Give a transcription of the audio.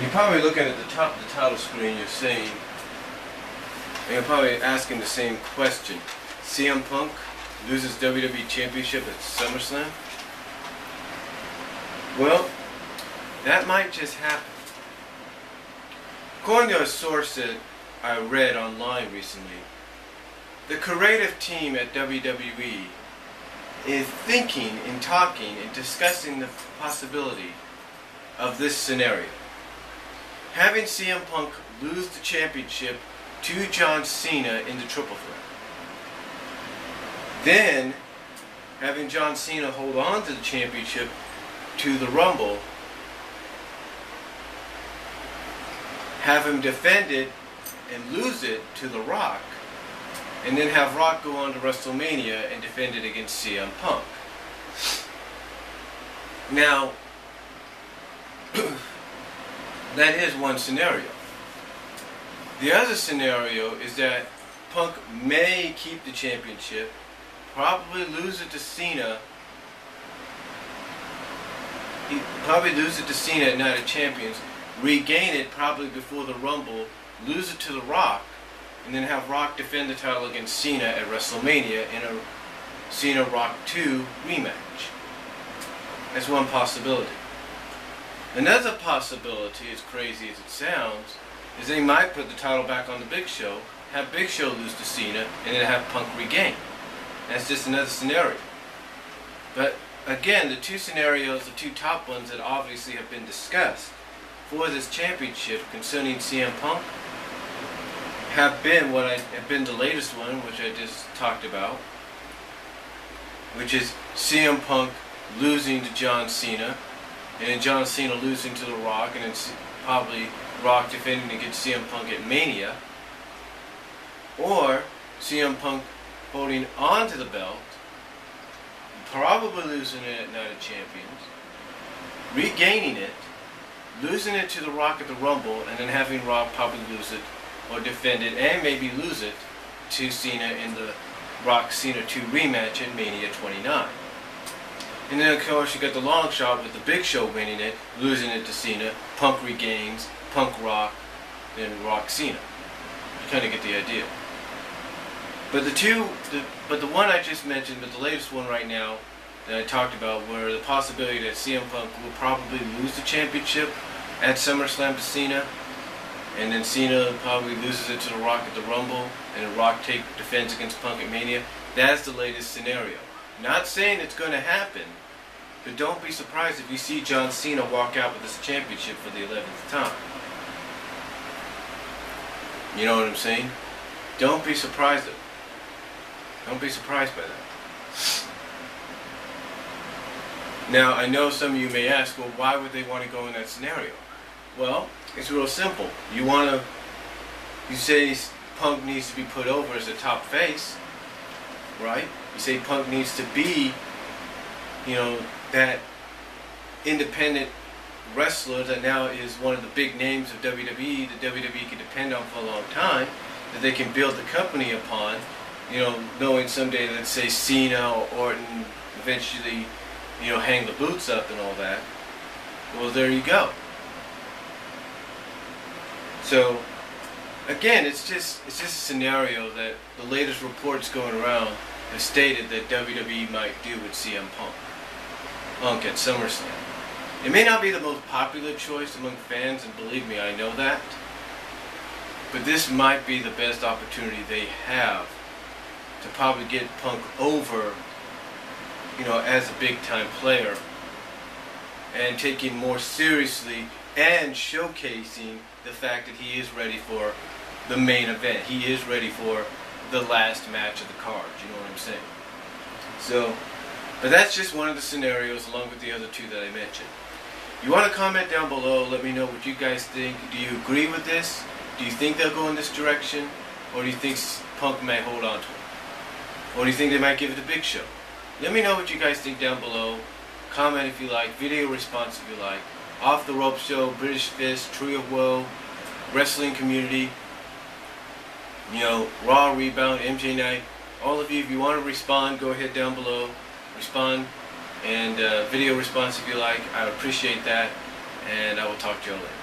You're probably looking at the top of the title screen, you're saying, and you're probably asking the same question. CM Punk loses WWE Championship at Summerslam? Well, that might just happen. According to a source that I read online recently, the creative team at WWE is thinking and talking and discussing the possibility of this scenario. Having CM Punk lose the championship to John Cena in the triple threat. Then, having John Cena hold on to the championship to the Rumble, have him defend it and lose it to The Rock, and then have Rock go on to WrestleMania and defend it against CM Punk. Now, that is one scenario. The other scenario is that Punk may keep the championship, probably lose it to Cena. He'd probably lose it to Cena at Night of Champions, regain it probably before the Rumble, lose it to The Rock, and then have Rock defend the title against Cena at WrestleMania in a Cena Rock 2 rematch. That's one possibility. Another possibility, as crazy as it sounds, is they might put the title back on the Big Show, have Big Show lose to Cena, and then have Punk regain. That's just another scenario. But again, the two scenarios, the two top ones that obviously have been discussed for this championship concerning CM Punk have been the latest one, which I just talked about, which is CM Punk losing to John Cena, and then John Cena losing to The Rock, and then probably Rock defending against CM Punk at Mania, or CM Punk holding on to the belt, probably losing it at Night of Champions, regaining it, losing it to The Rock at the Rumble, and then having Rock probably lose it, or defend it, and maybe lose it to Cena in the Rock Cena 2 rematch at Mania 29. And then of course you got the long shot with the Big Show winning it, losing it to Cena, Punk regains, Punk Rock, then Rock Cena. You kind of get the idea. But the one I just mentioned, but the latest one right now that I talked about, were the possibility that CM Punk will probably lose the championship at SummerSlam to Cena, and then Cena probably loses it to The Rock at the Rumble, and The Rock defends against Punk at Mania. That's the latest scenario. Not saying it's going to happen, but don't be surprised if you see John Cena walk out with this championship for the 11th time. You know what I'm saying? Don't be surprised. Don't be surprised by that. Now, I know some of you may ask, well, why would they want to go in that scenario? Well, it's real simple. You say Punk needs to be put over as a top face, right? You say Punk needs to be, that independent wrestler that now is one of the big names of WWE, that WWE can depend on for a long time, that they can build the company upon, knowing someday, let's say, Cena or Orton eventually, hang the boots up and all that. Well, there you go. So, again, it's just a scenario that the latest reports going around have stated that WWE might do with CM Punk at SummerSlam. It may not be the most popular choice among fans, and believe me, I know that. But this might be the best opportunity they have to probably get Punk over, as a big-time player, and taking more seriously and showcasing the fact that he is ready for the main event. He is ready for the last match of the card. You know what I'm saying? So, but that's just one of the scenarios along with the other two that I mentioned. You want to comment down below, let me know what you guys think. Do you agree with this? Do you think they'll go in this direction? Or do you think Punk may hold on to it? Or do you think they might give it to Big Show? Let me know what you guys think down below. Comment if you like, video response if you like. Off the Rope Show, British Fist, Tree of Woe, Wrestling Community, Raw Rebound, MJ Night. All of you, if you want to respond, go ahead down below. Respond, and video response if you like. I would appreciate that, and I will talk to you all later.